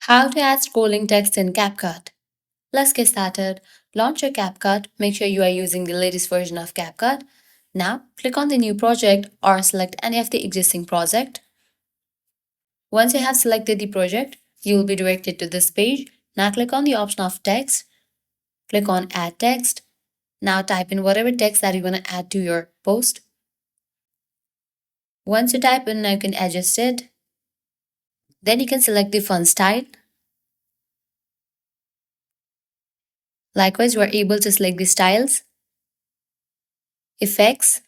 How to add scrolling text in CapCut. Let's get started. Launch your CapCut. Make sure you are using the latest version of CapCut. Now, click on the new project or select any of the existing project. Once you have selected the project, you will be directed to this page. Now click on the option of text. Click on add text. Now type in whatever text that you want to add to your post. Once you type in, now you can adjust it. Then you can select the font style. Likewise, you are able to select the styles, effects,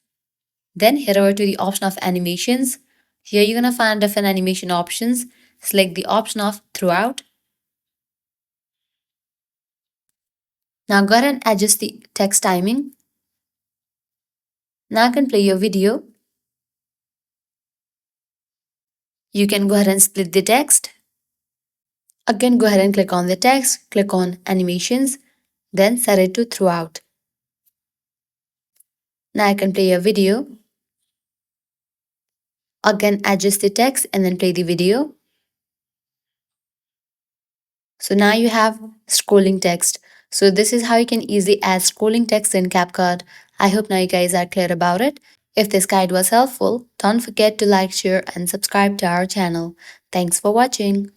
then head over to the option of animations. Here you're going to find different animation options. Select the option of throughout. Now go ahead and adjust the text timing. Now I can play your video. You can go ahead and split the text. Again, go ahead and click on the text, click on animations, then set it to throughout. Now I can play your video. Again, adjust the text and then play the video. So now you have scrolling text. So this is how you can easily add scrolling text in CapCut. I hope now you guys are clear about it. If this guide was helpful, don't forget to like, share and subscribe to our channel. Thanks for watching.